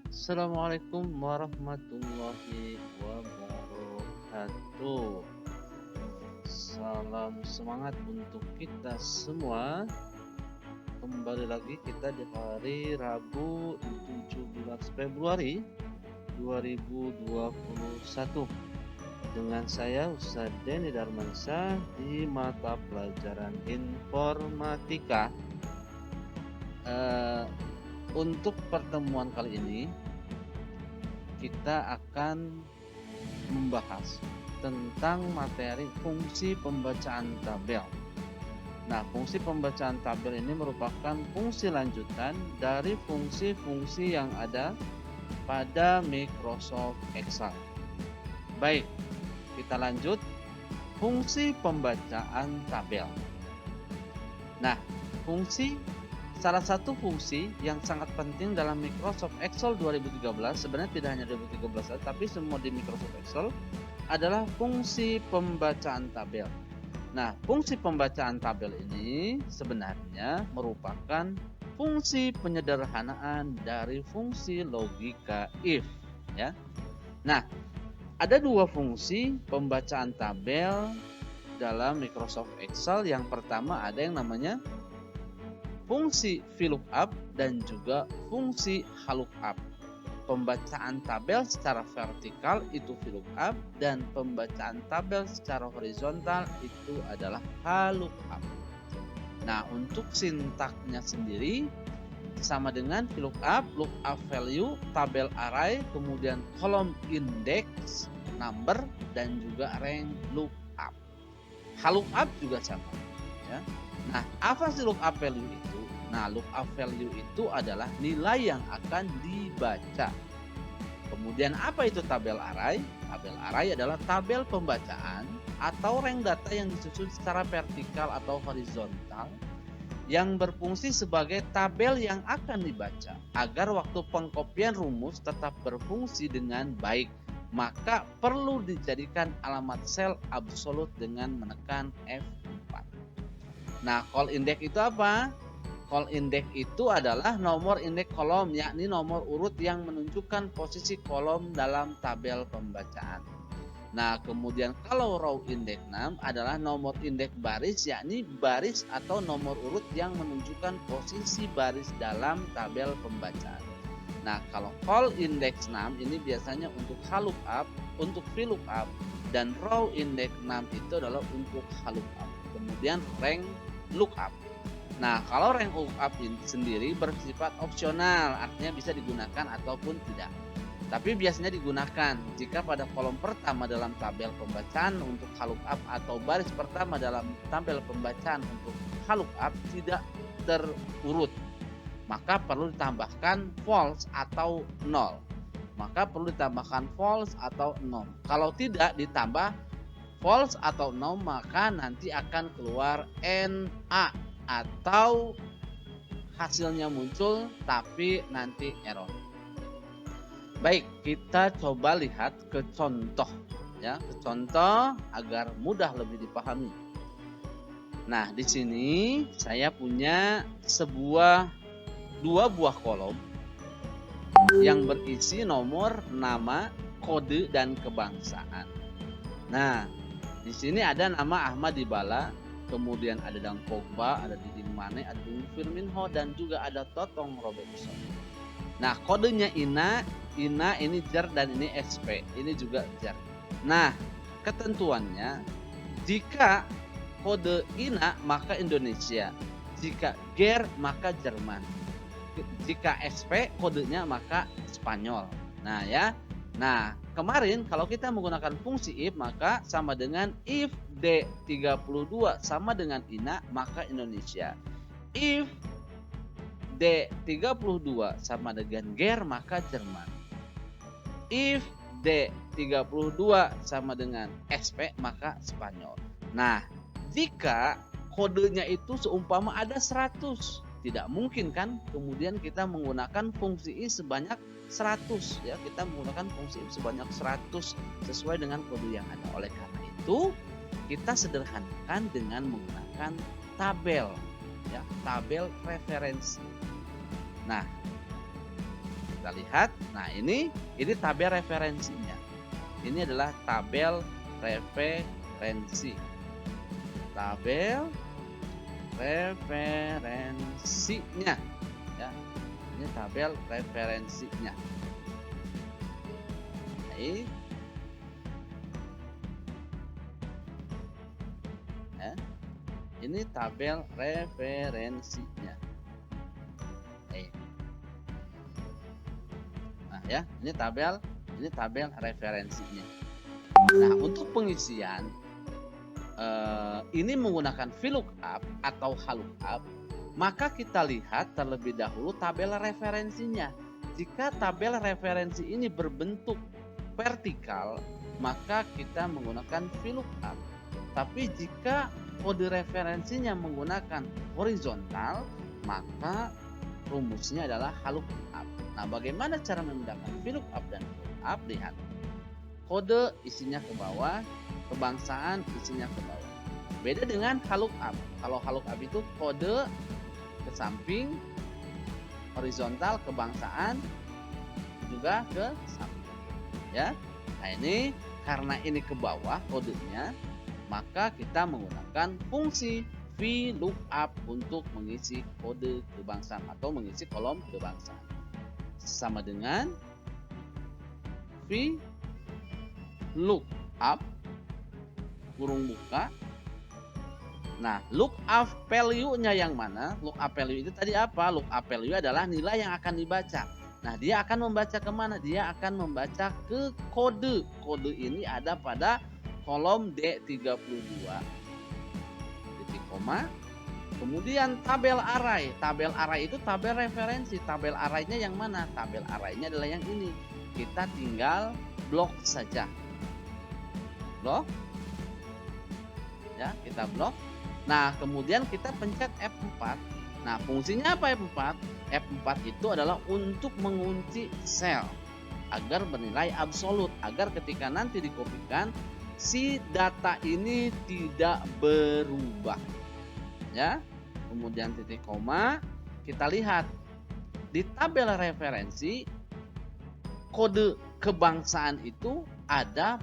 Assalamualaikum warahmatullahi wabarakatuh. Salam semangat untuk kita semua. Kembali lagi kita di hari Rabu 17 Februari 2021 dengan saya Ustaz Denny Darmansyah di mata pelajaran informatika. Untuk pertemuan kali ini kita akan membahas tentang materi fungsi pembacaan tabel. Nah, fungsi pembacaan tabel ini merupakan fungsi lanjutan dari fungsi-fungsi yang ada pada Microsoft Excel. Baik, kita lanjut. Fungsi pembacaan tabel. Nah, salah satu fungsi yang sangat penting dalam Microsoft Excel 2013, sebenarnya tidak hanya 2013 tapi semua di Microsoft Excel, adalah fungsi pembacaan tabel. Nah, fungsi pembacaan tabel ini sebenarnya merupakan fungsi penyederhanaan dari fungsi logika if, ya. Nah, ada dua fungsi pembacaan tabel dalam Microsoft Excel. Yang pertama ada yang namanya fungsi VLOOKUP dan juga fungsi HLOOKUP. Pembacaan tabel secara vertikal itu VLOOKUP dan pembacaan tabel secara horizontal itu adalah HLOOKUP. Nah, untuk sintaknya sendiri sama dengan VLOOKUP, lookup value, tabel array, kemudian kolom index, number, dan juga rank lookup. HLOOKUP juga sama, ya. Nah, apa sih lookup value itu? Nah, lookup value itu adalah nilai yang akan dibaca. Kemudian apa itu tabel array? Tabel array adalah tabel pembacaan atau rank data yang disusun secara vertikal atau horizontal yang berfungsi sebagai tabel yang akan dibaca agar waktu pengkopian rumus tetap berfungsi dengan baik. Maka perlu dijadikan alamat sel absolut dengan menekan F4. Nah, call index itu apa? Call index itu adalah nomor indeks kolom, yakni nomor urut yang menunjukkan posisi kolom dalam tabel pembacaan. Nah, kemudian kalau row index 6 adalah nomor indeks baris, yakni baris atau nomor urut yang menunjukkan posisi baris dalam tabel pembacaan. Nah, kalau call index 6 ini biasanya untuk HLOOKUP, untuk VLOOKUP, dan row index 6 itu adalah untuk HLOOKUP. Kemudian rank lookup. Nah, kalau rank lookup ini sendiri bersifat opsional, artinya bisa digunakan ataupun tidak. Tapi biasanya digunakan jika pada kolom pertama dalam tabel pembacaan untuk HLOOKUP atau baris pertama dalam tabel pembacaan untuk HLOOKUP tidak terurut, maka perlu ditambahkan false atau 0. Maka perlu ditambahkan false atau 0. Kalau tidak ditambah false atau 0, maka nanti akan keluar NA atau hasilnya muncul tapi nanti error. Baik, kita coba lihat ke contoh, ya, ke contoh agar mudah lebih dipahami. Nah, di sini saya punya dua buah kolom yang berisi nomor, nama, kode, dan kebangsaan. Nah, di sini ada nama Ahmad Dybala, kemudian ada Dang Pogba, ada Didi Mane, ada Firmino, dan juga ada Totong Robertson. Nah, kodenya Ina ini jar dan ini SP, ini juga jar. Nah, ketentuannya jika kode Ina maka Indonesia, jika ger maka Jerman, jika SP kodenya maka Spanyol. Nah, ya. Nah, kemarin kalau kita menggunakan fungsi if maka sama dengan if D32 sama dengan Ina maka Indonesia. If D32 sama dengan ger maka Jerman. If D32 sama dengan SP maka Spanyol. Nah, jika kodenya itu seumpama ada 100, tidak mungkin kan kemudian kita menggunakan fungsi if sebanyak 100, ya, kita menggunakan fungsi if sebanyak 100 sesuai dengan kode yang ada. Oleh karena itu kita sederhanakan dengan menggunakan tabel, ya, tabel referensi. Nah, kita lihat. Nah, ini tabel referensinya. Ini adalah tabel referensi. Tabel referensinya, ya. Ini tabel referensinya. Baik. Ya. Ini tabel referensinya. Baik. Nah, ya, ini tabel referensinya. Nah, untuk pengisian ini menggunakan VLOOKUP atau HLOOKUP, maka kita lihat terlebih dahulu tabel referensinya. Jika tabel referensi ini berbentuk vertikal, maka kita menggunakan VLOOKUP. Tapi jika kode referensinya menggunakan horizontal, maka rumusnya adalah HLOOKUP. Nah, bagaimana cara membedakan VLOOKUP dan HLOOKUP? Lihat. Kode isinya ke bawah, kebangsaan isinya ke bawah. Beda dengan HLOOKUP. Kalau HLOOKUP itu kode ke samping, horizontal, kebangsaan juga ke samping. Ya. Nah, ini karena ini ke bawah kodenya, maka kita menggunakan fungsi VLOOKUP untuk mengisi kode kebangsaan atau mengisi kolom kebangsaan. Sama dengan VLOOKUP kurung buka. Nah, lookup value-nya yang mana? Lookup value itu tadi apa? Lookup value adalah nilai yang akan dibaca. Nah, dia akan membaca kemana? Dia akan membaca ke kode. Kode ini ada pada kolom D32. Titik koma. Kemudian tabel array. Tabel array itu tabel referensi. Tabel array-nya yang mana? Tabel array-nya adalah yang ini. Kita tinggal blok saja. Blok. Ya, kita blok. Nah, kemudian kita pencet F4. Nah, fungsinya apa F4? F4 itu adalah untuk mengunci sel agar bernilai absolut, agar ketika nanti dikopikan si data ini tidak berubah. Ya. Kemudian titik koma, kita lihat di tabel referensi kode kebangsaan itu ada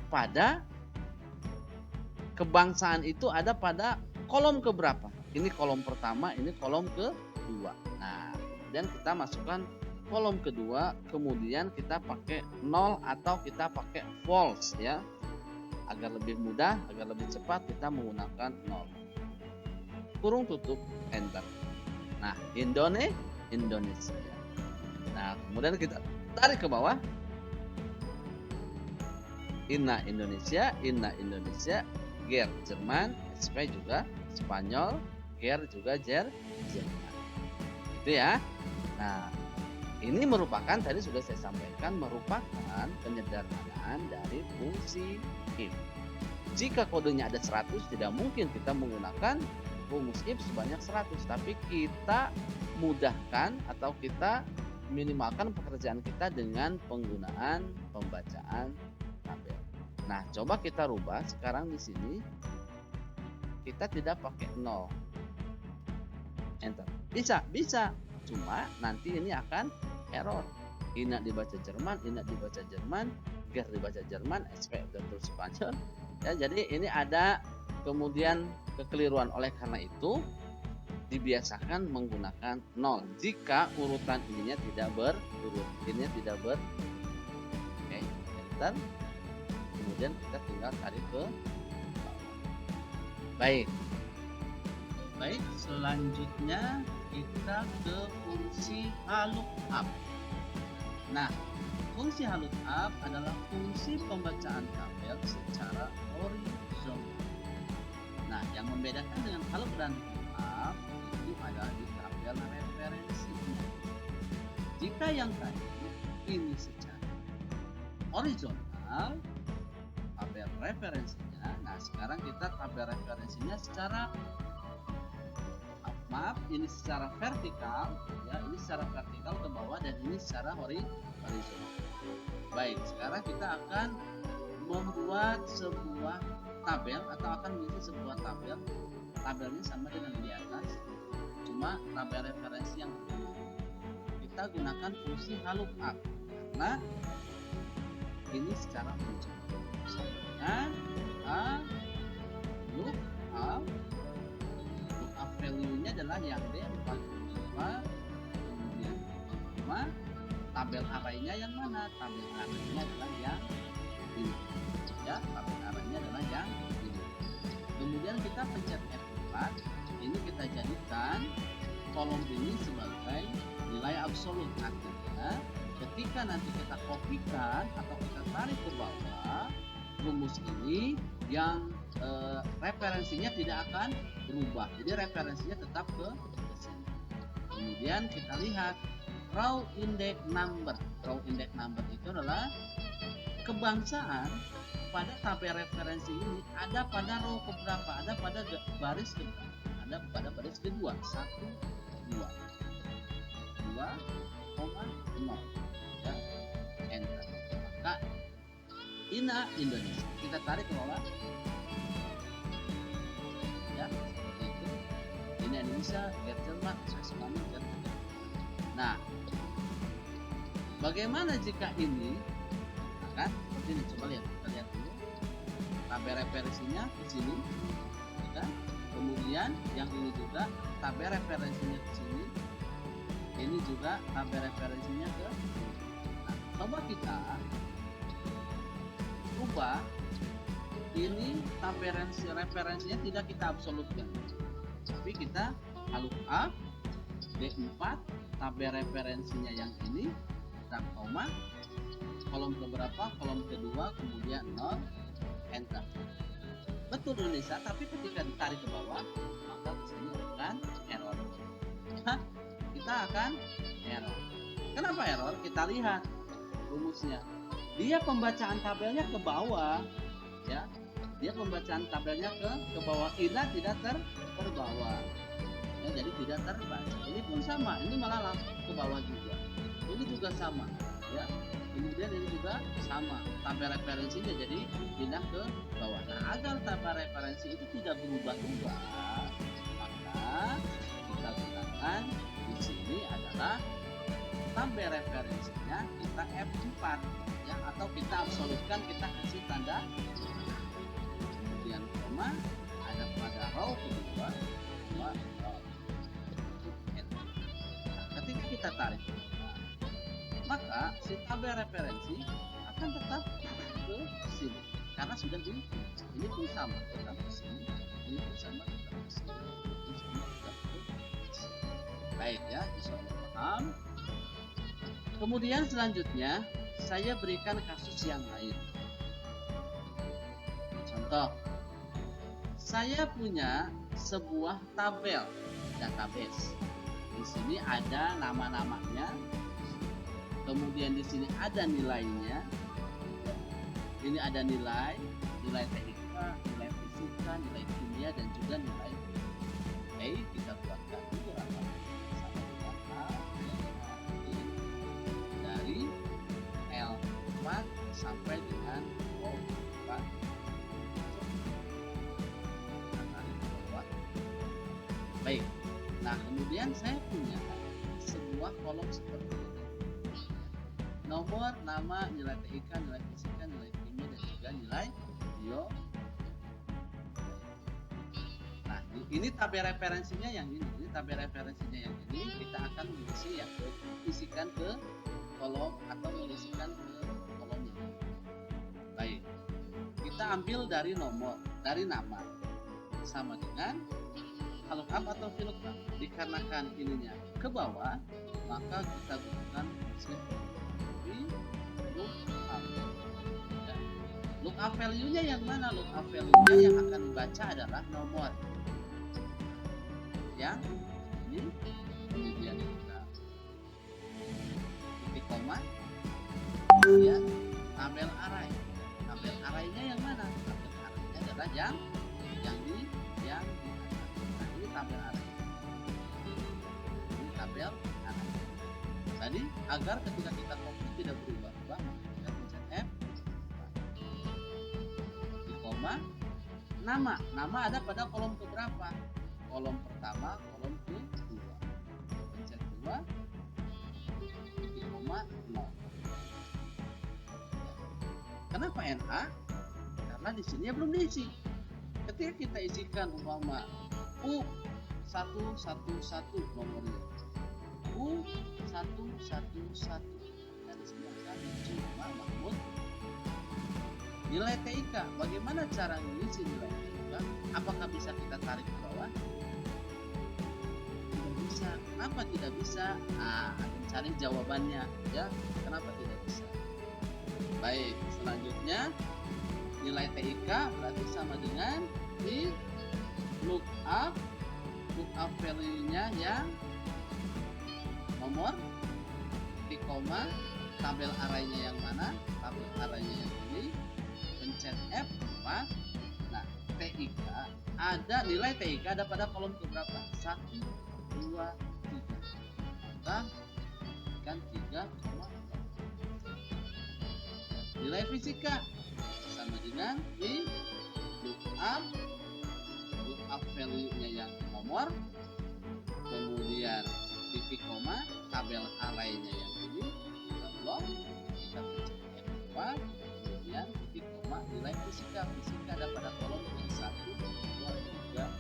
pada kolom keberapa? Ini kolom pertama, ini kolom kedua. Nah, kemudian kita masukkan kolom kedua, kemudian kita pakai 0 atau kita pakai false, ya. Agar lebih mudah, agar lebih cepat kita menggunakan 0. Kurung tutup, enter. Nah, Indonesia. Nah, kemudian kita tarik ke bawah. Inna Indonesia, GER Jerman, SP juga Spanyol, GER juga Jerman. Itu ya. Nah, ini merupakan, tadi sudah saya sampaikan, merupakan penyederhanaan dari fungsi if. Jika kodenya ada 100, tidak mungkin kita menggunakan rumus if sebanyak 100, tapi kita mudahkan atau kita minimalkan pekerjaan kita dengan penggunaan pembacaan tabel. Nah, coba kita rubah sekarang di sini. Kita tidak pakai 0. Enter. Bisa. Cuma nanti ini akan error. Ina dibaca Jerman, GER dibaca Jerman, SP terus Spanyol. Ya, jadi ini ada kemudian kekeliruan. Oleh karena itu dibiasakan menggunakan 0 jika urutan ininya tidak berurut. Ininya tidak ber. Oke, enter. Kemudian kita tinggal tarik ke bawah. Baik, selanjutnya kita ke fungsi HLOOKUP. Nah, fungsi HLOOKUP adalah fungsi pembacaan tabel secara horizontal. Nah, yang membedakan dengan HLOOKUP dan HLOOKUP itu adalah di tabel referensinya. Jika yang tadi ini secara horizontal, tabel referensinya. Nah, sekarang kita tabel referensinya secara ini secara vertikal, ya, ini secara vertikal ke bawah dan ini secara horizontal. Baik, sekarang kita akan membuat sebuah tabel atau akan mengisi sebuah tabel. Tabelnya sama dengan di atas, cuma tabel referensi yang berbeda. kita gunakan fungsi lookup karena ini secara unsur. Misalnya lookup value-nya adalah yang D45, kemudian tabel array-nya yang mana? Tabel array-nya adalah yang ini. Ya, tabel array-nya adalah yang ini. Kemudian kita pencet F4, ini kita jadikan kolom ini sebagai nilai absolut. Artinya ketika nanti kita kopikan atau kita tarik ke bawah, rumus ini yang referensinya tidak akan berubah. Jadi referensinya tetap ke sini. Kemudian kita lihat row index number. Row index number itu adalah kebangsaan pada tabel referensi ini ada pada row keberapa? Ada pada baris keberapa? Ada pada baris kedua. 1, 2, 2, 0. Ya, enter. Maka INA Indonesia. Kita tarik ke bawah. Ya, seperti itu. INA Indonesia, Gerjerman, Sasmani, Gerjerman. Nah, bagaimana jika ini? Nah, kan? Seperti ini. Coba lihat. Kita lihat dulu. Tabel referensinya di sini. Ya kan? Kemudian yang ini juga tabel referensinya di sini. Ini juga tabel referensinya ke. Nah, coba kita ubah ini tabel referensinya tidak kita absolutkan, tapi kita lookup D4 tabel referensinya yang ini kita koma kolom keberapa, kolom kedua, kemudian 0, enter. Betul Indonesia, tapi ketika ditarik ke bawah maka disini akan error. Ya, kita akan error. Kenapa error? Kita lihat rumusnya. Dia pembacaan tabelnya ke bawah, ya. Dia pembacaan tabelnya ke bawah. INA tidak terbawa. Ya, jadi tidak terbaca. Ini pun sama. Ini malah langsung ke bawah juga. Ini juga sama, ya. Kemudian ini juga sama. Tabel referensinya jadi pindah ke bawah. Nah, agar tabel referensi itu tidak berubah-ubah, maka kita gunakan di sini adalah tabel referensinya kita F4. Ya, atau kita absolutkan, kita kasih tanda kemudian koma ada pada row kedua, row. Nah, ketika kita tarik maka si tabel referensi akan tetap ke sini karena sudah di ini pun sama tetap ke sini, ini pun sama tetap ke sini, ini sama tetap ke sini. Baik ya, insya Allah paham. Kemudian selanjutnya saya berikan kasus yang lain. Contoh, saya punya sebuah tabel database. Di sini ada nama-namanya, kemudian di sini ada nilainya. Ini ada nilai TIK, nilai fisika, nilai kimia, dan juga nilai. Oke, kita buatkan dulu rapat sama dari L4 sampai dengan O4. Baik. Nah, kemudian saya punya sebuah kolom seperti ini. Nomor, nama, nilai TIK, nilai fisika, nilai kimia, dan juga nilai bio. Nah, ini tabel referensinya yang ini. Ini tabel referensinya yang ini. Kita akan mengisi yang isikan ke kolom atau mengisikan ke kolom ini. Baik. Kita ambil dari nomor, dari nama. Sama dengan lookup atau VLOOKUP. Dikarenakan ininya ke bawah, maka kita gunakan lookup. Ya. Lookup value-nya yang mana? Lookup value-nya yang akan dibaca adalah nomor. Yang ini, kemudian kita titik koma, kemudian tabel array. Tabel array-nya yang mana? Tabel array-nya adalah yang tabel array. Ini tabel array. Tadi agar ketika kita copy tidak berubah-ubah, kita pencet F. Di koma nama. Nama ada pada kolom keberapa? Kolom pertama, kolom kedua. Pencet 2. Kenapa NA? Karena di sini belum diisi. Ketika kita isikan umpama U111 nomornya, U111, dan di sini akan cuma Mahmud nilai TIK. Bagaimana cara mengisi nilai TIK? Apakah bisa kita tarik ke bawah? Tidak bisa. Kenapa tidak bisa? Cari jawabannya ya. Kenapa tidak bisa? Baik, selanjutnya nilai TIK berarti sama dengan di lookup value-nya yang nomor titik koma, tabel arraynya yang mana? Tabel arraynya yang ini, pencet F4. Nah, TIK ada, nilai TIK ada pada kolom keberapa? 1, 2, 3. Maka kan 3, nilai fisika sama dengan di lookup value-nya yang nomor, kemudian titik koma, tabel arraynya yang ini, kita blok, kita pencet F4, kemudian titik koma, nilai fisika ada pada kolom yang 1, 2, 3,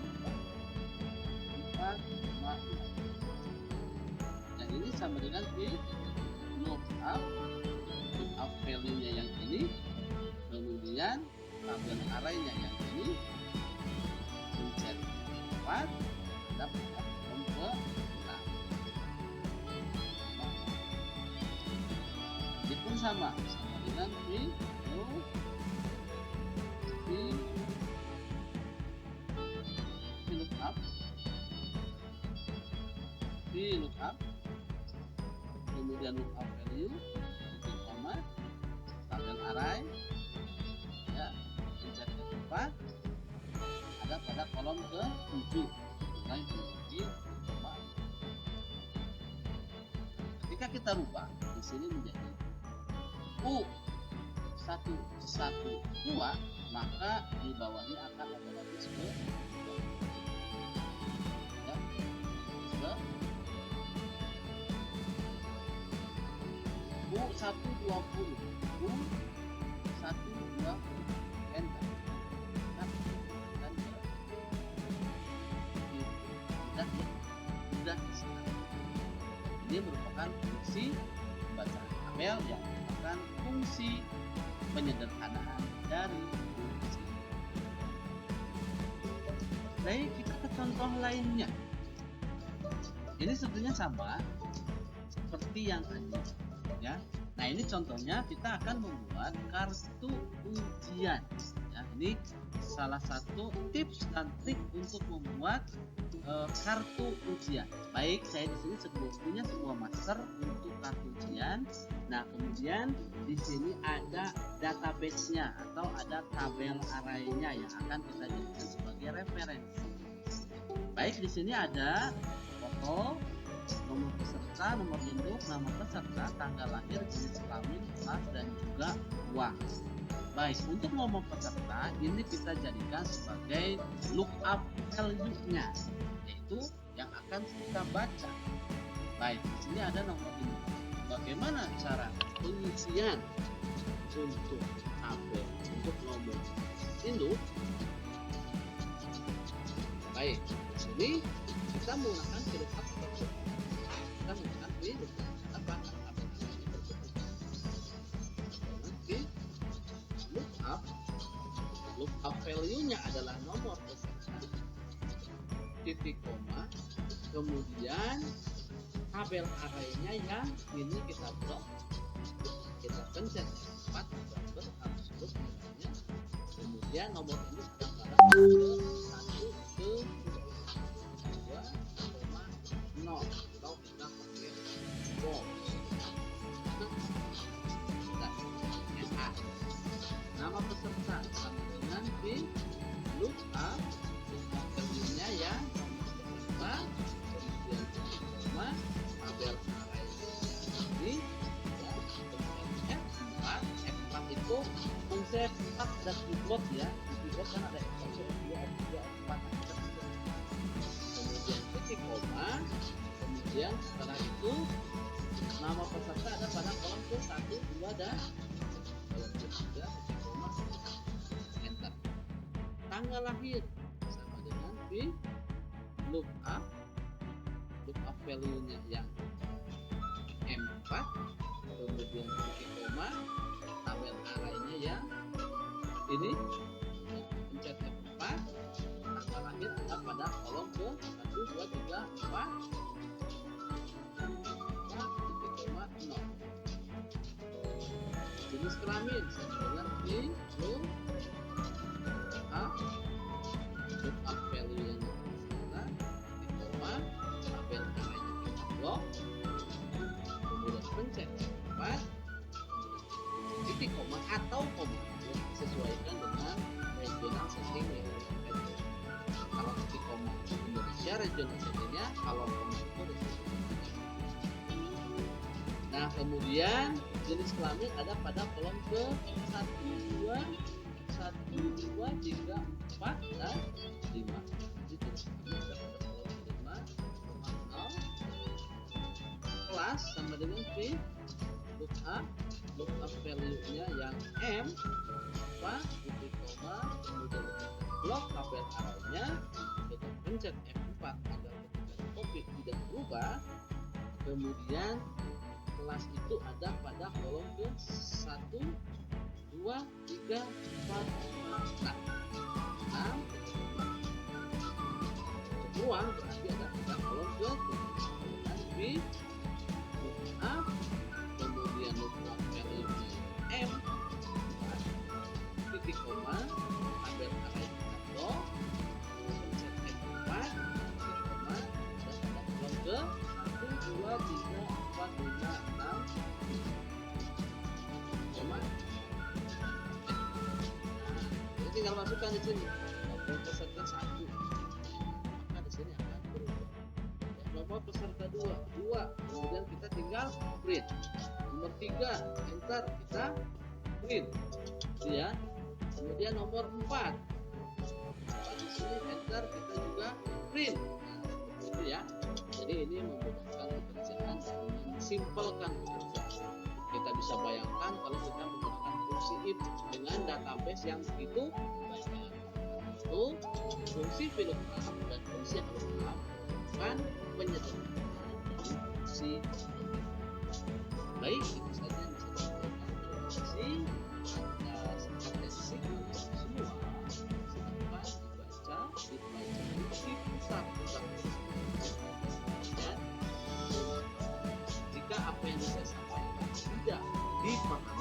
4, 5. Dan ini sama dengan di lookup value-nya yang ini, kemudian tabel arraynya yang ini, pencet 4, dapat kolom ke 6. Ini pun sama dengan di lookup, kemudian lookup value, titik koma, tabel array, ya, pencet F4, ada pada kolom ke-7, mulai menjadi 4. Ketika kita rubah di sini menjadi U112, maka di bawahnya akan otomatis ke U120, enter. Mudah sekali. Ini merupakan fungsi pembacaan tabel yang merupakan fungsi penyederhanaan dari fungsi. Baik, kita ke contoh lainnya. Ini sebetulnya sama seperti yang tadi, ya. Nah, ini contohnya kita akan membuat kartu ujian. Ya, ini salah satu tips dan trik untuk membuat kartu ujian. Baik, saya di sini punya sebuah master untuk kartu ujian. Nah, kemudian di sini ada database-nya atau ada tabel arraynya yang akan kita jadikan sebagai referensi. Baik, di sini ada foto, nomor peserta, nomor induk, nama peserta, tanggal lahir, jenis kelamin, kelas, dan juga uang. Baik, untuk nomor peserta ini kita jadikan sebagai lookup value-nya, yaitu yang akan kita baca. Baik, di sini ada nomor induk. Bagaimana cara pengisian untuk tabel untuk nomor induk? Baik, di sini kita menggunakan lookup tersebut. Kita menggunakan lookup lookup value-nya adalah nomor peserta, titik koma, kemudian tabel arraynya yang ini kita blok, kita pencet 4, harus huruf namanya, kemudian nomor ini kita pada 1 ke 2,0 atau kita pakai box. Nama peserta sama dengan di lookup value-nya ya, peserta, kemudian koma, tabel array ini ya, F4 itu konsep 4 dan keyboard ya. Di keyboard kan ada F1, F2, F3, F4, kemudian titik koma, kemudian setelah itu nama peserta ada pada kolom ke 1, 2, dan kolom ke 3. tanggal lahir sama dengan V look up value-nya yang M4, kemudian titik koma, tabel arraynya yang ini, pencet F4, tanggal lahir ada pada kolom ke 1, 2, 3, 4, titik koma 0. Jenis kelamin sama dengan V look up value yang kita, titik koma, tabel arraynya kita blok, kemudian pencet F4, titik koma atau koma disesuaikan dengan regional setting yang kita. Kalau titik koma Indonesia regional settingnya, kalau koma itu regional. Nah, kemudian jenis kelamin ada pada kolom ke 1, 2, 3, 4, dan 5. Jadi jenis kelamin ada pada kolom ke 5, 0. Kelas sama dengan V lookup value-nya yang M, titik koma, kemudian blok tabel arraynya, kita pencet F4 agar ketika copy tidak berubah. Kemudian kelas itu ada pada kolom ke 1, 2, 3, 4, 5, 6. Ruang berarti ada pada kolom ke 7. V lookup, kemudian lookup value M, titik koma, tabel array blok, pencet F4, titik koma, dan pada kolom ke 1, 2, 3, 4, 5, 6, koma. Jadi tinggal masukkan di sini nomor peserta 1, maka di sini akan berubah. Nomor peserta 2, kemudian kita tinggal print. Nomor 3, enter, kita print, ya. Kemudian nomor 4, di sini enter, kita juga print. Nah, itu ya. Jadi ini memudahkan pekerjaan dan mensimpelkan pekerjaan. Kita bisa bayangkan kalau kita menggunakan fungsi if dengan database yang begitu banyak. Itu fungsi VLOOKUP dan fungsi lookup merupakan penyederhanaan fungsi. Baik, itu saja yang bisa saya sampaikan. Kompetensi semua silakan diputar-putar. Dan jika apa yang saya sampaikan tidak dipahami